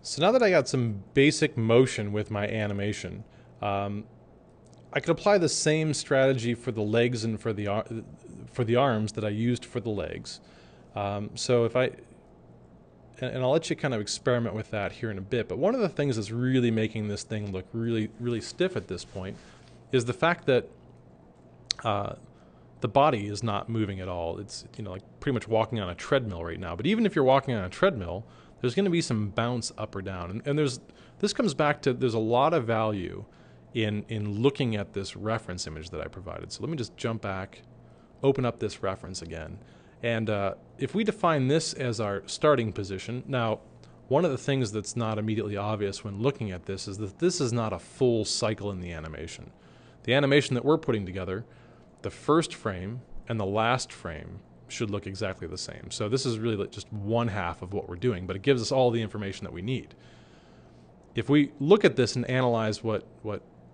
So now that I got some basic motion with my animation, I could apply the same strategy for the legs and for the arms that I used for the legs. So if I and I'll let you kind of experiment with that here in a bit. But one of the things that's really making this thing look really stiff at this point is the fact that the body is not moving at all. It's like pretty much walking on a treadmill right now. But even if you're walking on a treadmill, there's going to be some bounce up or down. And this comes back to there's a lot of value in looking at this reference image that I provided. So let me just jump back, open up this reference again. And if we define this as our starting position, now one of the things that's not immediately obvious when looking at this is that this is not a full cycle in the animation. The animation that we're putting together, the first frame and the last frame should look exactly the same. So this is really just one half of what we're doing, but it gives us all the information that we need. If we look at this and analyze what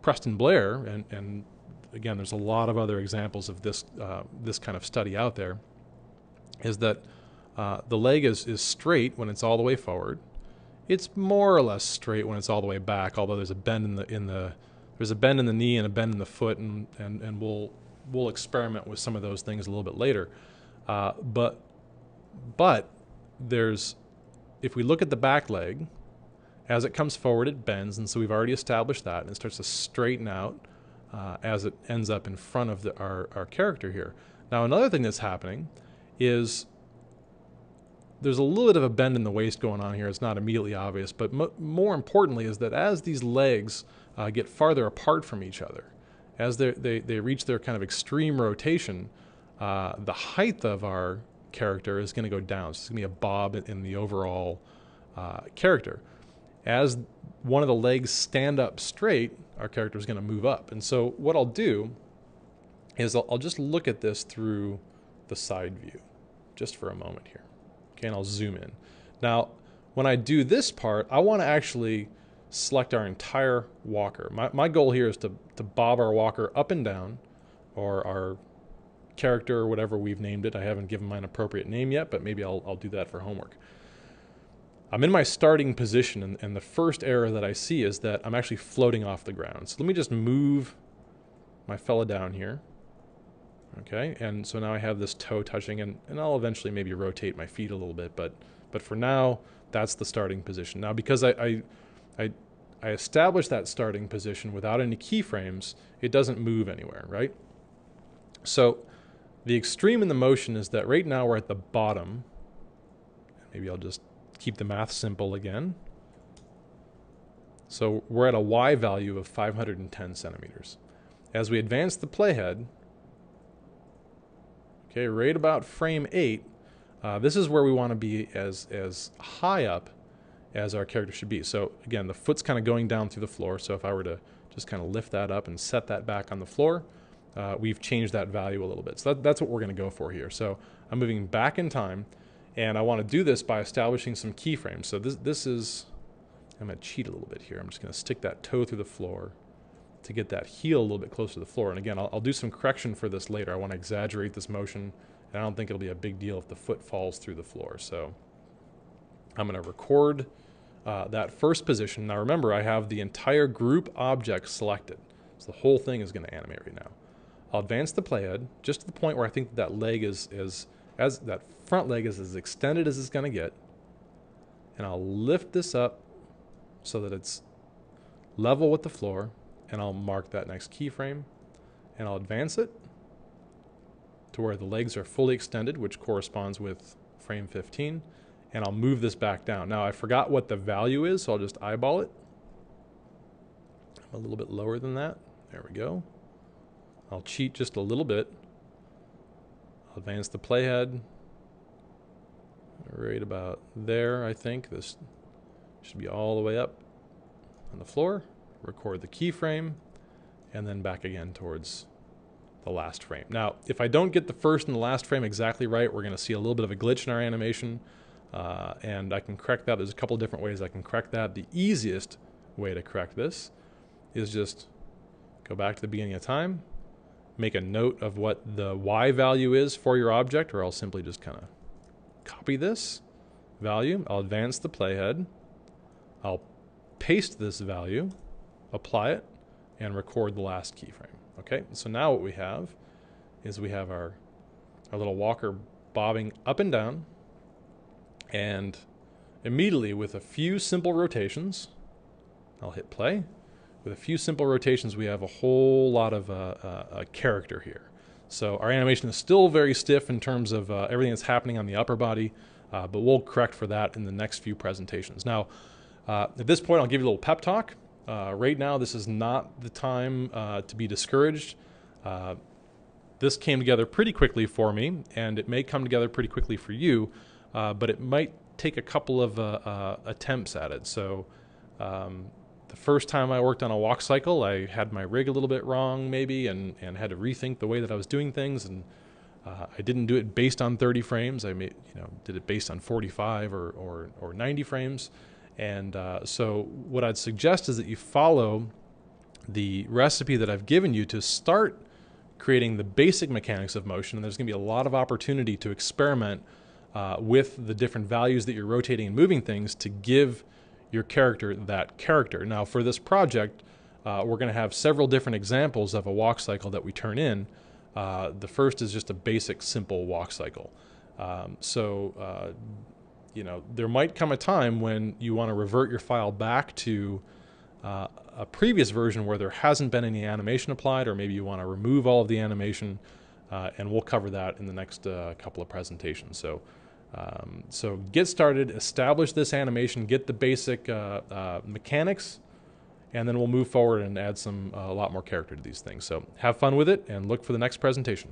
Preston Blair, and again, there's a lot of other examples of this kind of study out there, is that the leg is straight when it's all the way forward. It's more or less straight when it's all the way back, although there's a bend there's a bend in the knee and a bend in the foot, and we'll experiment with some of those things a little bit later. But if we look at the back leg, as it comes forward, it bends, and so we've already established that, and it starts to straighten out as it ends up in front of our character here. Now, another thing that's happening is there's a little bit of a bend in the waist going on here. It's not immediately obvious, but more importantly is that as these legs get farther apart from each other, as they reach their kind of extreme rotation, the height of our character is going to go down. So it's going to be a bob in the overall character. As one of the legs stand up straight, our character is going to move up. And so what I'll do is I'll just look at this through the side view just for a moment here. Okay, and I'll zoom in. Now, when I do this part, I want to actually select our entire walker. My goal here is to bob our walker up and down, or our character, or whatever we've named it. I haven't given mine an appropriate name yet, but maybe I'll do that for homework. I'm in my starting position, and the first error that I see is that I'm actually floating off the ground. So let me just move my fella down here. Okay, and so now I have this toe touching, and I'll eventually maybe rotate my feet a little bit, but for now, that's the starting position. Now, because I established that starting position without any keyframes, it doesn't move anywhere, right? So the extreme in the motion is that right now we're at the bottom. Maybe I'll just keep the math simple again. So we're at a Y value of 510 centimeters. As we advance the playhead, okay, right about frame 8, this is where we want to be as high up as our character should be. So again, the foot's kind of going down through the floor. So if I were to just kind of lift that up and set that back on the floor, we've changed that value a little bit. So that's what we're going to go for here. So I'm moving back in time, and I want to do this by establishing some keyframes. So this is, I'm going to cheat a little bit here. I'm just going to stick that toe through the floor to get that heel a little bit closer to the floor. And again, I'll do some correction for this later. I want to exaggerate this motion, and I don't think it'll be a big deal if the foot falls through the floor. So I'm going to record that first position. Now remember, I have the entire group object selected. So the whole thing is going to animate right now. I'll advance the playhead just to the point where I think that leg as that front leg is as extended as it's going to get. And I'll lift this up so that it's level with the floor, and I'll mark that next keyframe, and I'll advance it to where the legs are fully extended, which corresponds with frame 15, and I'll move this back down. Now I forgot what the value is, so I'll just eyeball it. I'm a little bit lower than that. There we go. I'll cheat just a little bit. I'll advance the playhead right about there. I think this should be all the way up on the floor. Record the keyframe, and then back again towards the last frame. Now, if I don't get the first and the last frame exactly right, we're going to see a little bit of a glitch in our animation, and I can correct that. There's a couple different ways I can correct that. The easiest way to correct this is just go back to the beginning of time, make a note of what the Y value is for your object, or I'll simply just kind of copy this value. I'll advance the playhead. I'll paste this value, apply it, and record the last keyframe. Okay, so now what we have is we have our little walker bobbing up and down, and immediately with a few simple rotations, I'll hit play. With a few simple rotations, we have a whole lot of a character here. So our animation is still very stiff in terms of everything that's happening on the upper body, but we'll correct for that in the next few presentations. Now, at this point, I'll give you a little pep talk. Right now, this is not the time to be discouraged. This came together pretty quickly for me, and it may come together pretty quickly for you, but it might take a couple of attempts at it. So the first time I worked on a walk cycle, I had my rig a little bit wrong maybe, and had to rethink the way that I was doing things, and I didn't do it based on 30 frames. I did it based on 45 or 90 frames. And so what I'd suggest is that you follow the recipe that I've given you to start creating the basic mechanics of motion. And there's going to be a lot of opportunity to experiment with the different values that you're rotating and moving things to give your character that character. Now, for this project, we're going to have several different examples of a walk cycle that we turn in. The first is just a basic, simple walk cycle. There might come a time when you want to revert your file back to a previous version where there hasn't been any animation applied, or maybe you want to remove all of the animation, and we'll cover that in the next couple of presentations. So get started, establish this animation, get the basic mechanics, and then we'll move forward and add a lot more character to these things. So have fun with it and look for the next presentation.